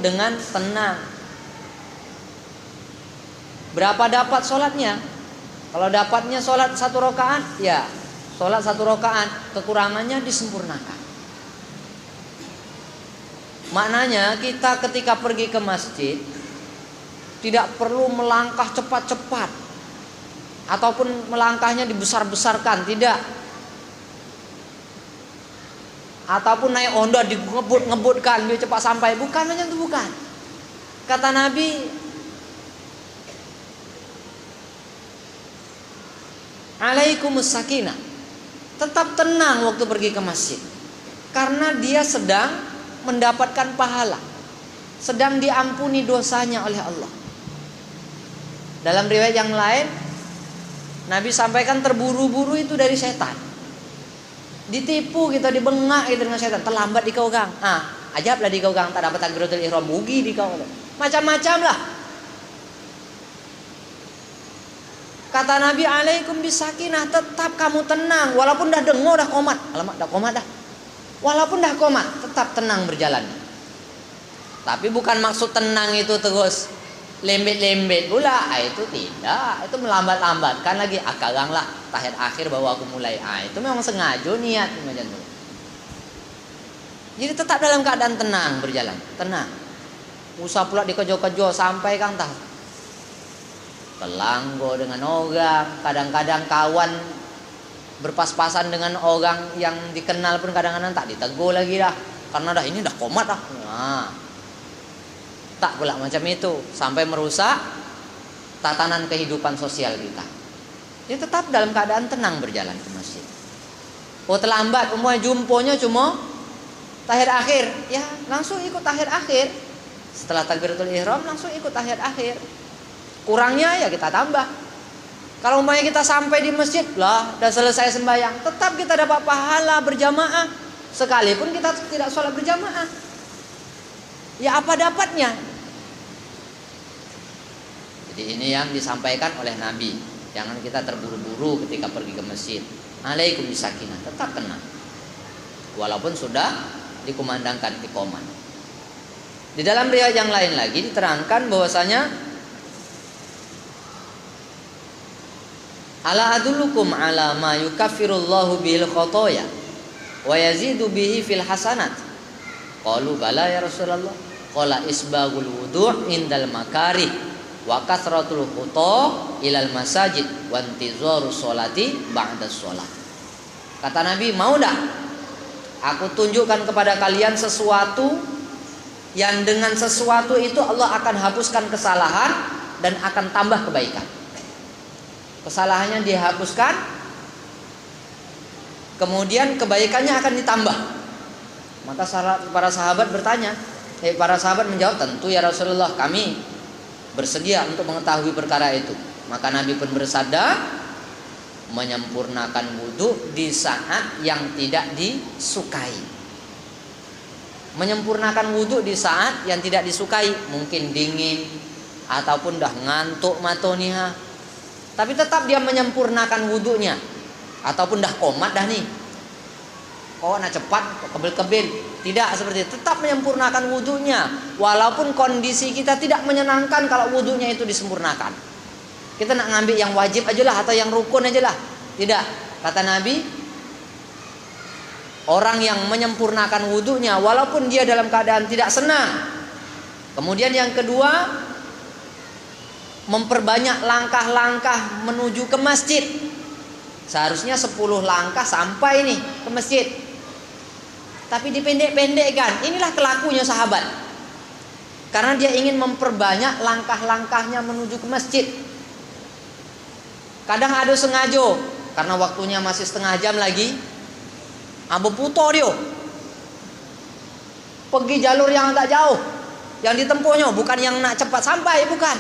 dengan tenang. Berapa dapat sholatnya? Kalau dapatnya sholat 1 rakaat, ya sholat 1 rakaat, kekurangannya disempurnakan. Maknanya kita ketika pergi ke masjid tidak perlu melangkah cepat-cepat ataupun melangkahnya dibesar-besarkan, tidak. Ataupun naik Honda digebut-ngebutkan biar cepat sampai, bukan, hanya itu bukan. Kata Nabi, alaikumus sakinah, tetap tenang waktu pergi ke masjid, karena dia sedang mendapatkan pahala, sedang diampuni dosanya oleh Allah. Dalam riwayat yang lain, Nabi sampaikan terburu-buru itu dari setan. Ditipu kita, dibengak gitu dengan setan, terlambat di kau gang. Ajablah di kau gang, tak dapat takbiratul ihram, mugi di kau. Macam-macam lah. Kata Nabi, alaikum bisakinah, tetap kamu tenang walaupun dah dengo, dah komat. Alamak, dah komat dah. Walaupun dah komat, tetap tenang berjalan. Tapi bukan maksud tenang itu terus lembet-lembet pula, itu tidak. Itu melambat-lambatkan lagi. Akarang lah, tahiyat akhir baru aku mulai. Itu memang sengaja niat macam tu. Jadi tetap dalam keadaan tenang berjalan, tenang. Usah pula dikejo-kejo sampai kang tah kelanggo dengan orang. Kadang-kadang kawan berpas-pasan dengan orang yang dikenal pun kadang-kadang tak ditegur lagi dah, karena dah ini dah komat dah. Tak pula macam itu, sampai merusak tatanan kehidupan sosial kita. Dia tetap dalam keadaan tenang berjalan ke masjid. Terlambat, jumponya cuma tahiyat akhir, ya langsung ikut tahiyat akhir. Setelah takbiratul ihram langsung ikut tahiyat akhir. Kurangnya ya kita tambah. Kalau umpamanya kita sampai di masjid lah, dah selesai sembahyang, tetap kita dapat pahala berjamaah, sekalipun kita tidak sholat berjamaah. Ya apa dapatnya? Jadi ini yang disampaikan oleh Nabi. Jangan kita terburu-buru ketika pergi ke masjid. Alaikum bisakinah, tetap tenang. Walaupun sudah dikumandangkan iqamah. Di dalam riwayat yang lain lagi diterangkan bahwasanya ala adullukum ala ma yukaffirullahu bihil khotoya wa yazidu bihi fil hasanat. Qalu bala ya Rasulullah. Qala isbagul wudu' indal makarih wa kathratul khuta ilal masajid wa intizaru sholati ba'da sholat. Kata Nabi, mau dah aku tunjukkan kepada kalian sesuatu yang dengan sesuatu itu Allah akan hapuskan kesalahan dan akan tambah kebaikan. Kesalahannya dihapuskan, kemudian kebaikannya akan ditambah. Maka para sahabat bertanya, para sahabat menjawab, tentu ya Rasulullah, kami bersedia untuk mengetahui perkara itu. Maka Nabi pun bersabda, menyempurnakan wudu di saat yang tidak disukai. Menyempurnakan wudu di saat yang tidak disukai, mungkin dingin ataupun dah ngantuk matoniha, tapi tetap dia menyempurnakan wudunya. Ataupun dah komat dah nih, nak cepat kebil-kebil, tidak seperti itu. Tetap menyempurnakan wudunya, walaupun kondisi kita tidak menyenangkan kalau wudunya itu disempurnakan. Kita nak ngambil yang wajib aja lah, atau yang rukun aja lah. Tidak, kata Nabi, orang yang menyempurnakan wudunya walaupun dia dalam keadaan tidak senang. Kemudian yang kedua, memperbanyak langkah-langkah menuju ke masjid. Seharusnya 10 langkah sampai nih ke masjid, tapi dipendek-pendekkan. Inilah kelakunya sahabat, karena dia ingin memperbanyak langkah-langkahnya menuju ke masjid. Kadang ada sengaja, karena waktunya masih setengah jam lagi, ambo putar dia pergi jalur yang agak jauh. Yang ditempuhnya bukan yang nak cepat sampai, bukan,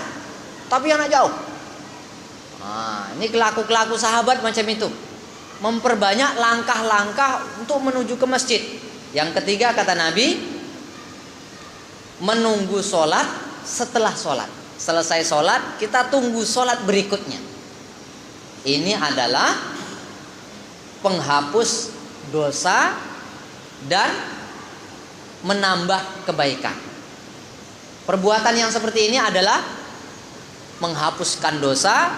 tapi yang nak jauh. Ini kelaku-kelaku sahabat macam itu, memperbanyak langkah-langkah untuk menuju ke masjid. Yang ketiga, kata Nabi, menunggu sholat setelah sholat. Selesai sholat, kita tunggu sholat berikutnya. Ini adalah penghapus dosa dan menambah kebaikan. Perbuatan yang seperti ini adalah menghapuskan dosa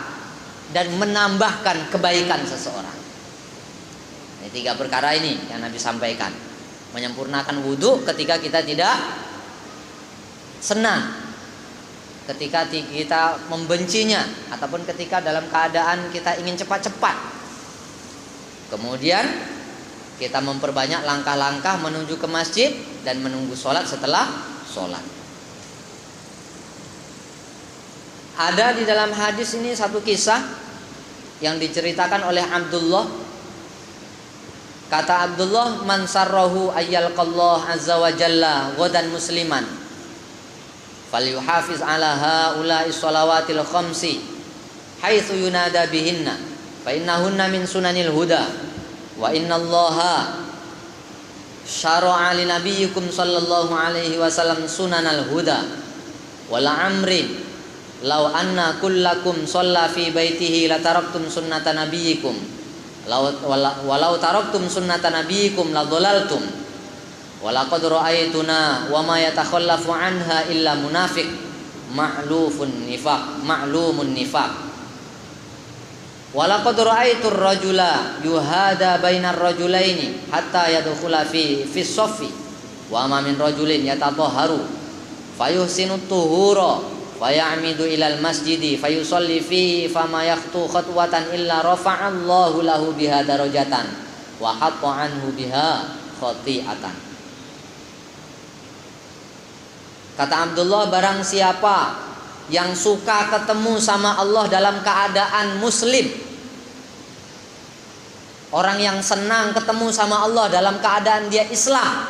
dan menambahkan kebaikan seseorang. Ini 3 perkara ini yang Nabi sampaikan. Menyempurnakan wudhu ketika kita tidak senang, ketika kita membencinya, ataupun ketika dalam keadaan kita ingin cepat-cepat. Kemudian kita memperbanyak langkah-langkah menuju ke masjid dan menunggu sholat setelah sholat. Ada di dalam hadis ini satu kisah yang diceritakan oleh Abdullah. Kata Abdullah, man sarrahu ayyalqallah azza wa jalla ghadan musliman falyuhafiz ala haula'i shalawatil khamsi haitsu yunada bihinna fa innahunna min sunanil huda wa innallaha syara'a li nabiyyikum sallallahu alaihi wasallam sunanal huda wala amrin law anna kullakum shalla fi baitihi la taraktum sunnata nabiyyikum walau taraktum sunnata nabiyyikum la dhalaltum walaqad ra'aytuna wa ma yatakhallafu anha illa munafiq ma'lumun nifaq walaqad ra'aytu ar-rajula yuhada bainar rajulaini hatta yadkhula fi saffi wa ma min rajulin yatatahharu fayuhsinu tuhura fayamidu ilal masjidi fayusalli fihi fama yakhtu khatwatan illa rafa'allahu lahu biha darajatan wa hatta anhu biha khati'atan. Kata Abdullah, barang siapa yang suka ketemu sama Allah dalam keadaan muslim, orang yang senang ketemu sama Allah dalam keadaan dia Islam,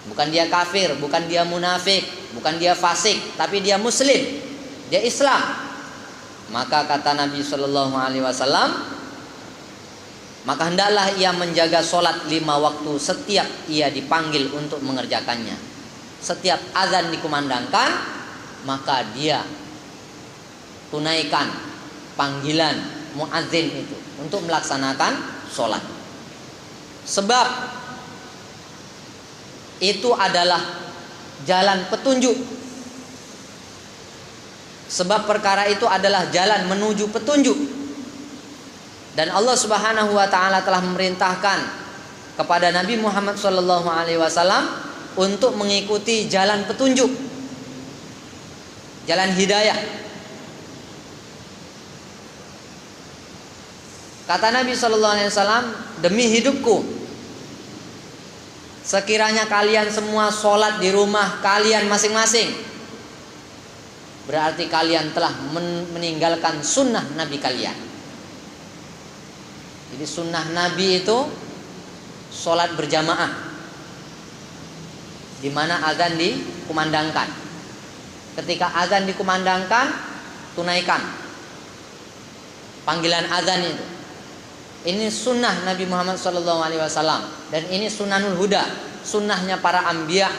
bukan dia kafir, bukan dia munafik, bukan dia fasik, tapi dia muslim, dia Islam, maka kata Nabi Shallallahu Alaihi Wasallam, maka hendaklah ia menjaga sholat 5 waktu setiap ia dipanggil untuk mengerjakannya. Setiap azan dikumandangkan, maka dia tunaikan panggilan muadzin itu untuk melaksanakan sholat. Sebab itu adalah jalan petunjuk. Sebab perkara itu adalah jalan menuju petunjuk. Dan Allah Subhanahu wa taala telah memerintahkan kepada Nabi Muhammad sallallahu alaihi wasallam untuk mengikuti jalan petunjuk, jalan hidayah. Kata Nabi sallallahu alaihi wasallam, demi hidupku, sekiranya kalian semua sholat di rumah kalian masing-masing, berarti kalian telah meninggalkan sunnah Nabi kalian. Jadi sunnah Nabi itu sholat berjamaah, di mana azan dikumandangkan. Ketika azan dikumandangkan, tunaikan panggilan azan itu. Ini sunnah Nabi Muhammad SAW, dan ini sunanul huda, sunnahnya para anbiya,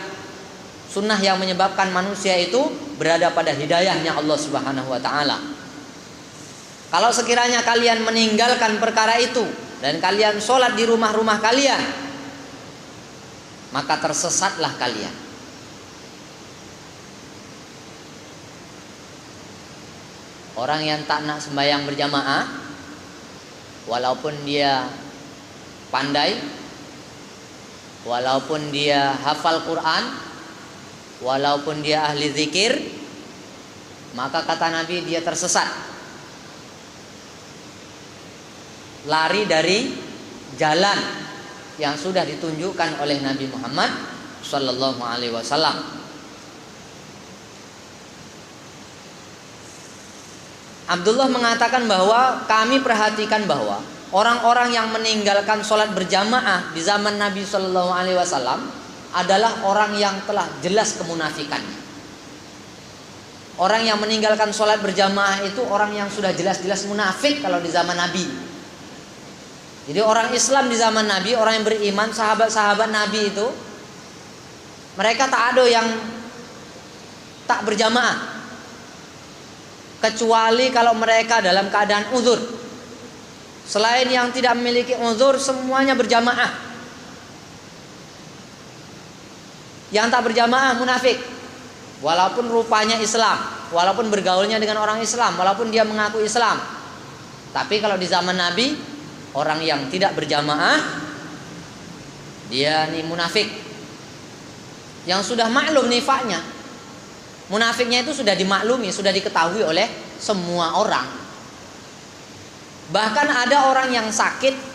sunnah yang menyebabkan manusia itu berada pada hidayahnya Allah Subhanahu wa taala. Kalau sekiranya kalian meninggalkan perkara itu dan kalian sholat di rumah-rumah kalian, maka tersesatlah kalian. Orang yang tak nak sembahyang berjamaah, walaupun dia pandai, walaupun dia hafal Quran, walaupun dia ahli zikir, maka kata Nabi dia tersesat, lari dari jalan yang sudah ditunjukkan oleh Nabi Muhammad sallallahu alaihi wasallam. Abdullah mengatakan bahwa kami perhatikan bahwa orang-orang yang meninggalkan sholat berjamaah di zaman Nabi sallallahu alaihi wasallam adalah orang yang telah jelas kemunafikannya. Orang yang meninggalkan sholat berjamaah itu orang yang sudah jelas-jelas munafik kalau di zaman Nabi. Jadi orang Islam di zaman Nabi, orang yang beriman, sahabat-sahabat Nabi itu, mereka tak ada yang tak berjamaah, kecuali kalau mereka dalam keadaan uzur. Selain yang tidak memiliki uzur, semuanya berjamaah. Yang tak berjamaah munafik. walaupun rupanya Islam, walaupun bergaulnya dengan orang Islam, walaupun dia mengaku Islam. Tapi kalau di zaman Nabi, orang yang tidak berjamaah, dia nih munafik. Yang sudah maklum nifaknya. Munafiknya itu sudah dimaklumi, sudah diketahui oleh semua orang. Bahkan ada orang yang sakit